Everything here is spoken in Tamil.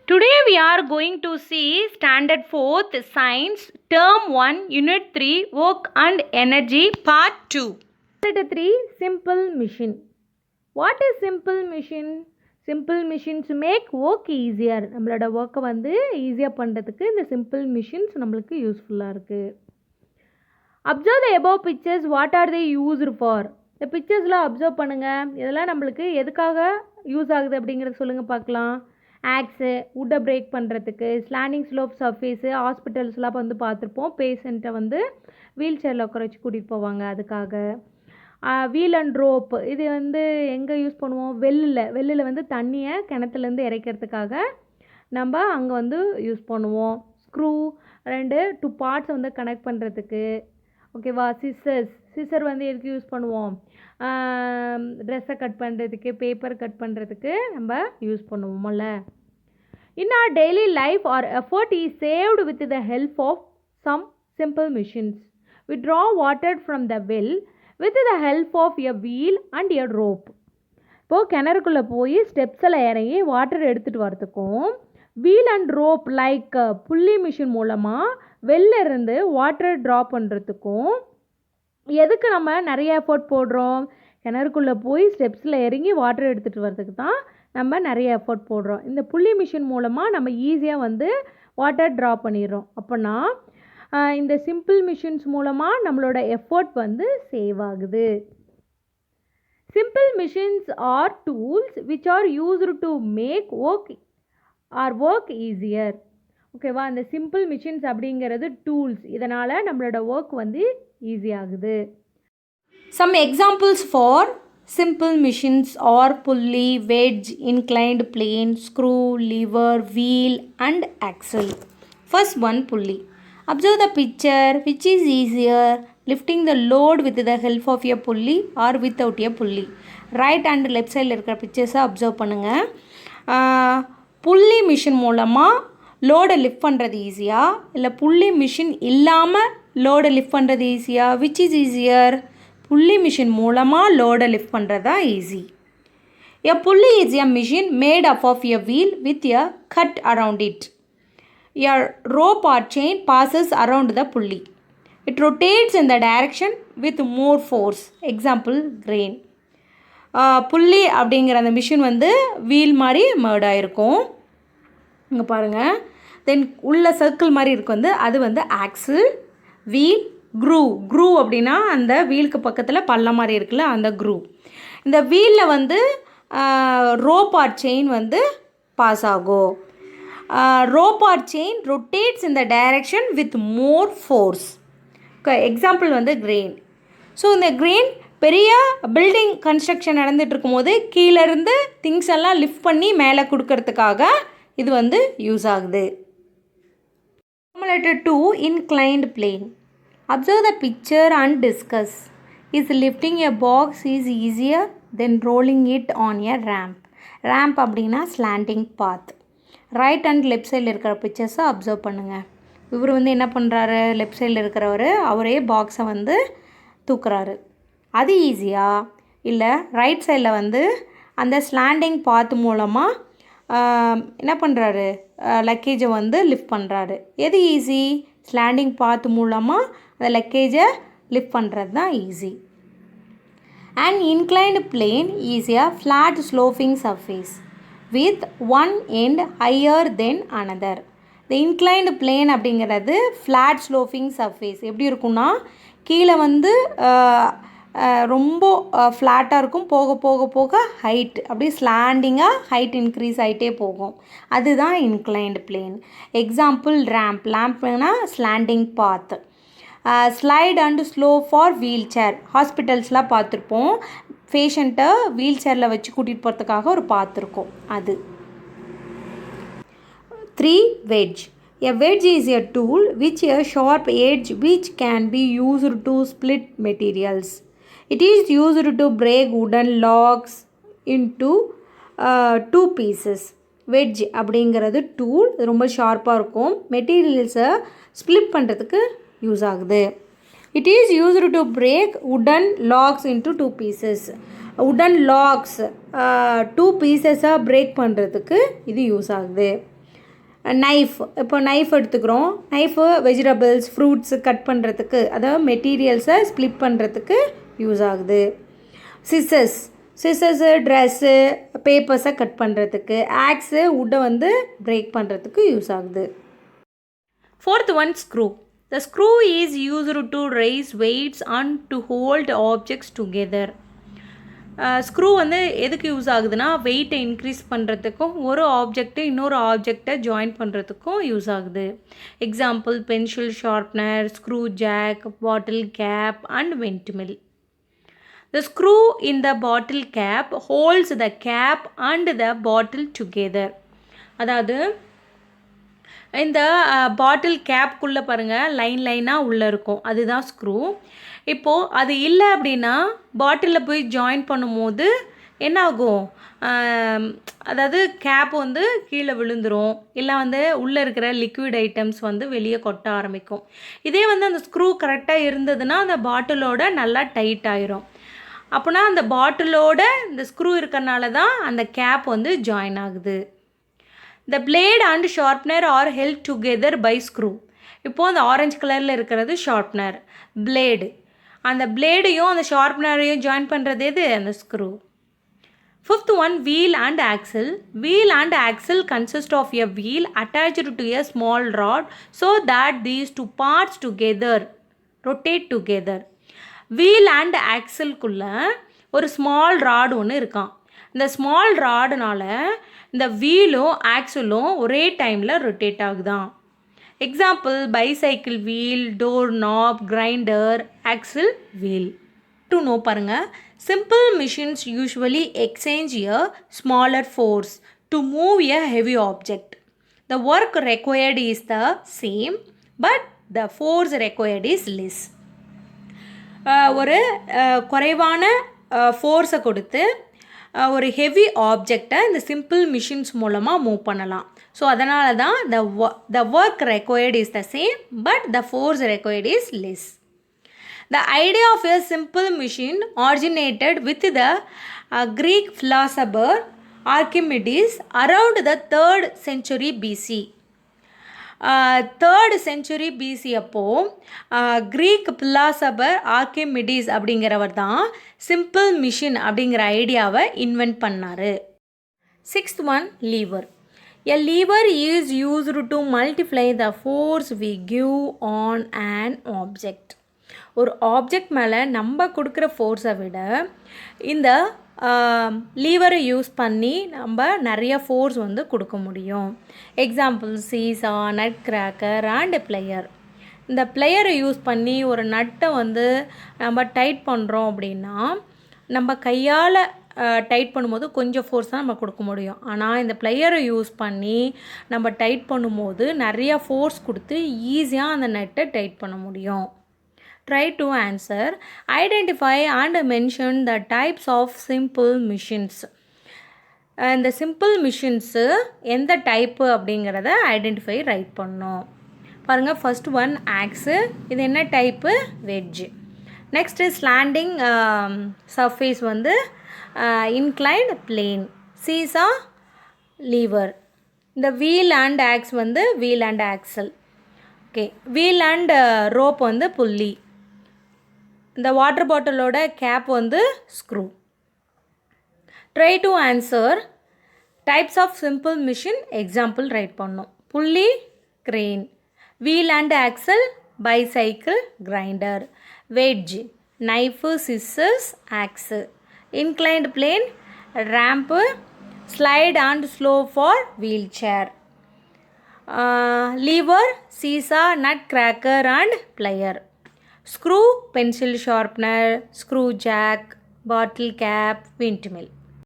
Today we are going to see Standard 4th Science Term 1 Unit 3 Work and Energy Part 2. Standard 3 Simple Machine. What is simple machine? Simple machines make work easier. நம்மளோட ஒர்க்கை வந்து ஈஸியாக பண்ணுறதுக்கு இந்த simple machines நம்மளுக்கு யூஸ்ஃபுல்லாக இருக்குது. Observe the above pictures. What are they used for? இந்த பிக்சர்ஸ்லாம் அப்சர்வ் பண்ணுங்கள். இதெல்லாம் நம்மளுக்கு எதுக்காக யூஸ் ஆகுது அப்படிங்கிறத சொல்லுங்கள் பார்க்கலாம். ஆக்ஸு வுட்டை பிரேக் பண்ணுறதுக்கு, ஸ்லாண்டிங் ஸ்லோப் சர்ஃபேஸு, ஹாஸ்பிட்டல்ஸ்லாம் வந்து பார்த்துருப்போம். பேஷண்ட்டை வந்து வீல் சேரில் உட்கார வச்சு கூட்டிகிட்டு போவாங்க. அதுக்காக வீல் அண்ட் ரோப் இது வந்து எங்கே யூஸ் பண்ணுவோம்? வெள்ளில் வந்து தண்ணியை கிணத்துலேருந்து இறைக்கிறதுக்காக நம்ம அங்கே வந்து யூஸ் பண்ணுவோம். ஸ்க்ரூ 2 பார்ட்ஸை வந்து கனெக்ட் பண்ணுறதுக்கு. ஓகேவா? சிசர் வந்து எதுக்கு யூஸ் பண்ணுவோம்? ட்ரெஸ்ஸை கட் பண்ணுறதுக்கு, பேப்பர் கட் பண்ணுறதுக்கு நம்ம யூஸ் பண்ணுவோம்ல. In our daily life, our effort is saved with the help of some simple machines. We draw water from the well with the help of a wheel and a rope. இப்போது கிணறுக்குள்ளே போய் ஸ்டெப்ஸில் இறங்கி வாட்டர் எடுத்துகிட்டு வரதுக்கும் வீல் அண்ட் ரோப் லைக் புள்ளி மிஷின் மூலமாக வெளில இருந்து வாட்டர் ட்ரா பண்ணுறதுக்கும் எதுக்கு நம்ம நிறைய எஃபோர்ட் போடுறோம்? கிணறுக்குள்ளே போய் ஸ்டெப்ஸில் இறங்கி வாட்டர் எடுத்துகிட்டு வரதுக்கு தான் நம்ம நிறைய எஃபோர்ட் போடுறோம். இந்த புள்ளி மிஷின் மூலமாக நம்ம ஈஸியாக வந்து வாட்டர் ட்ரா பண்ணிடுறோம். அப்போனா இந்த சிம்பிள் மிஷின்ஸ் மூலமாக நம்மளோட எஃபோர்ட் வந்து சேவ் ஆகுது. Simple machines are tools which are used to make work easier. ஓகேவா? இந்த சிம்பிள் மிஷின்ஸ் அப்படிங்கிறது டூல்ஸ். இதனால் நம்மளோட ஒர்க் வந்து ஈஸியாகுது. Some examples for simple machines are pulley, wedge, inclined plane, screw, lever, wheel and axle. First one, pulley. Observe the picture. Which is easier, lifting the load with the help of a pulley or without a pulley? Right and left side இருக்கிற பிக்சர்ஸை அப்சர்வ் பண்ணுங்கள். புள்ளி மிஷின் மூலமாக லோடை லிஃப்ட் பண்ணுறது ஈஸியா, இல்லை புள்ளி மிஷின் இல்லாமல் லோடை லிஃப்ட் பண்ணுறது ஈஸியா? Which is easier? Pulley machine மூலமாக லோடை லிஃப்ட் பண்ணுறது தான் easy. A pulley is a machine made up of a wheel with a cut around it. A rope or chain passes around the pulley. It rotates in the direction with more force. Example crane. Pulley அப்படிங்கிற அந்த மிஷின் வந்து வீல் மாதிரி மேர்டாக இருக்கும். இங்கே பாருங்கள். தென் உள்ள சர்க்கிள் மாதிரி இருக்கு வந்து அது வந்து ஆக்ஸில். வீல், க்ரூ அப்படின்னா அந்த வீலுக்கு பக்கத்தில் பள்ளம் மாதிரி இருக்குல்ல அந்த க்ரூ. இந்த வீலில் வந்து ரோப் ஆர் செயின் வந்து பாஸ் ஆகும். Rope or chain rotates in the direction with more force. Example வந்து கிரெயின். ஸோ இந்த கிரெயின் பெரிய பில்டிங் கன்ஸ்ட்ரக்ஷன் நடந்துகிட்டு இருக்கும்போது கீழேருந்து திங்ஸ் எல்லாம் லிஃப்ட் பண்ணி மேலே கொடுக்கறதுக்காக இது வந்து யூஸ் ஆகுது. Formulator 2, inclined plane. Observe the picture and discuss. Is lifting a box is easier than rolling it on a ramp? Ramp அப்படின்னா slanting path. Right and left சைடில் இருக்கிற பிக்சர்ஸை அப்சர்வ் பண்ணுங்கள். இவர் வந்து என்ன பண்ணுறாரு? லெஃப்ட் சைடில் இருக்கிறவர் அவரே பாக்ஸை வந்து தூக்குறாரு. அது ஈஸியா, இல்லை ரைட் சைடில் வந்து அந்த ஸ்லாண்டிங் பாத் மூலமாக என்ன பண்ணுறாரு? லக்கேஜை வந்து லிஃப்ட் பண்ணுறாரு. எது ஈஸி? ஸ்லாண்டிங் பாத் மூலமாக அந்த லக்கேஜை லிஃப்ட் பண்ணுறது தான் easy. And inclined plane is a flat sloping surface with one end higher then another. இந்த இன்க்ளைன்டு பிளேன் அப்படிங்கிறது ஃப்ளாட் ஸ்லோப்பிங் சர்ஃபேஸ். எப்படி இருக்குன்னா கீழே வந்து ரொம்ப ஃப்ளாட்டாக இருக்கும். போக போக போக ஹைட் அப்படியே ஸ்லாண்டிங்காக ஹைட் இன்க்ரீஸ் ஆகிட்டே போகும். அதுதான் இன்க்ளைன்டு பிளேன். எக்ஸாம்பிள் லேம்ப்னா slanting path. Slide and slow for wheel chair. ஹாஸ்பிட்டல்ஸ்லாம் பார்த்துருப்போம். பேஷண்ட்டை வீல் சேரில் வச்சு கூட்டிகிட்டு போகிறதுக்காக ஒரு பாத் இருக்கும் அது. 3, wedge. A wedge is a tool which a sharp edge which can be used to split materials. It is used to break wooden logs into 2 pieces. Wedge அப்படிங்கிறது டூல். ரொம்ப ஷார்ப்பாக இருக்கும். மெட்டீரியல்ஸை ஸ்ப்ளிட் பண்ணுறதுக்கு யூஸ் ஆகுது. It is used to break வுடன் லாக்ஸ் இன்ட்டு 2 pieces. வுடன் லாக்ஸ் 2 pieces பிரேக் பண்ணுறதுக்கு இது யூஸ் ஆகுது. நைஃப், இப்போ நைஃப் எடுத்துக்கிறோம். நைஃபு வெஜிடபிள்ஸ் ஃப்ரூட்ஸு கட் பண்ணுறதுக்கு, அதாவது மெட்டீரியல்ஸை ஸ்ப்ளிட் பண்ணுறதுக்கு யூஸ் ஆகுது. சிசர்ஸு ட்ரெஸ்ஸு பேப்பர்ஸை கட் பண்ணுறதுக்கு. ஆக்ஸு வுட்டை வந்து பிரேக் பண்ணுறதுக்கு யூஸ் ஆகுது. Fourth one, screw. The screw is used to raise weights and to hold objects together. Screw வந்து எதுக்கு யூஸ் ஆகுதுன்னா வெயிட்டை இன்க்ரீஸ் பண்ணுறதுக்கும் ஒரு ஆப்ஜெக்ட்டு இன்னொரு ஆப்ஜெக்டை ஜாயின் பண்ணுறதுக்கும் யூஸ் ஆகுது. Example pencil sharpener, screw jack, bottle cap and windmill. The screw in the bottle cap holds the cap and the bottle together. அதாவது இந்த பாட்டில் கேப்குள்ளே பாருங்கள் லைனாக உள்ளே இருக்கும், அதுதான் ஸ்க்ரூ. இப்போது அது இல்லை அப்படின்னா பாட்டிலில் போய் ஜாயின் பண்ணும்போது என்ன ஆகும், அதாவது கேப் வந்து கீழே விழுந்துடும், இல்லை வந்து உள்ளே இருக்கிற லிக்விட் ஐட்டம்ஸ் வந்து வெளியே கொட்ட ஆரம்பிக்கும். இதே வந்து அந்த ஸ்க்ரூ கரெக்டாக இருந்ததுன்னா அந்த பாட்டிலோட நல்லா டைட் ஆயிரும். அப்போனா அந்த பாட்டிலோட இந்த ஸ்க்ரூ இருக்கிறனால தான் அந்த கேப் வந்து ஜாயின் ஆகுது. The blade and sharpener are held together by screw. இப்போது அந்த ஆரஞ்சு கலரில் இருக்கிறது ஷார்ப்னர், பிளேடு. அந்த பிளேடையும் அந்த ஷார்ப்னரையும் ஜாயின் பண்ணுறது எது, அந்த screw. Fifth one, wheel and axle. Wheel and axle consist of a wheel attached to a small rod so that these two parts together rotate together. Wheel and ஆக்சல்குள்ளே ஒரு ஸ்மால் ராடு ஒன்று இருக்கான். இந்த ஸ்மால் ராடுனால இந்த வீலும் ஆக்சலும் ஒரே டைமில் ரொட்டேட் ஆகுதான். Example bicycle wheel, door knob, grinder, axle wheel. To know பாருங்கள், simple machines usually exchange a smaller force to move a heavy object. The work required is the same but the force required is less. ஒரு குறைவான ஃபோர்ஸை கொடுத்து ஒரு ஹெவி ஆப்ஜெக்டை இந்த சிம்பிள் மிஷின்ஸ் மூலமாக மூவ் பண்ணலாம். ஸோ அதனால தான் the work required is the same but the force required is less. The idea of a simple machine originated with the Greek philosopher Archimedes around the 3rd century BC. 3rd century BC அப்போது க்ரீக் பிலாசபர் ஆர்கிமிடிஸ் அப்படிங்கிறவர் தான் சிம்பிள் மிஷின் அப்படிங்கிற ஐடியாவை இன்வென்ட் பண்ணார். 6th one, lever. A lever is used to multiply the force we give on an object. ஒரு ஆப்ஜெக்ட் மேலே நம்ம கொடுக்குற ஃபோர்ஸை விட இந்த லீவரை யூஸ் பண்ணி நம்ம நிறைய ஃபோர்ஸ் வந்து கொடுக்க முடியும். Example seesaw, nutcracker and player. இந்த பிளேயரை யூஸ் பண்ணி ஒரு நட்டை வந்து நம்ம டைட் பண்ணுறோம் அப்படின்னா நம்ம கையால் டைட் பண்ணும்போது கொஞ்சம் ஃபோர்ஸ் தான் நம்ம கொடுக்க முடியும். ஆனால் இந்த பிளேயரை யூஸ் பண்ணி நம்ம டைட் பண்ணும்போது நிறையா ஃபோர்ஸ் கொடுத்து ஈஸியாக அந்த நட்டை டைட் பண்ண முடியும். Try to answer. Identify and mention the types of simple machines. இந்த சிம்பிள் மிஷின்ஸு எந்த டைப்பு அப்படிங்கிறத ஐடென்டிஃபை ரைட் பண்ணோம். பாருங்கள், ஃபர்ஸ்ட் ஒன் ஆக்ஸு. இது என்ன type, wedge. Next slanting surface வந்து இன்க்ளைன்ட் பிளேன். Seesaw, lever. இந்த வீல் அண்ட் ஆக்ஸ் வந்து wheel and axle. Okay, wheel and rope வந்து புல்லி. இந்த வாட்டர் பாட்டிலோட கேப் வந்து screw. Try to answer. Types of simple machine example write பண்ணோம். Pulley, crane. Wheel and axle, bicycle, grinder. Wedge, knife, scissors, axe. Inclined plane, ramp. Slide and slow for wheel chair. Lever, seesaw, nutcracker and plier. Screw, pencil sharpener, screw jack, bottle cap, windmill.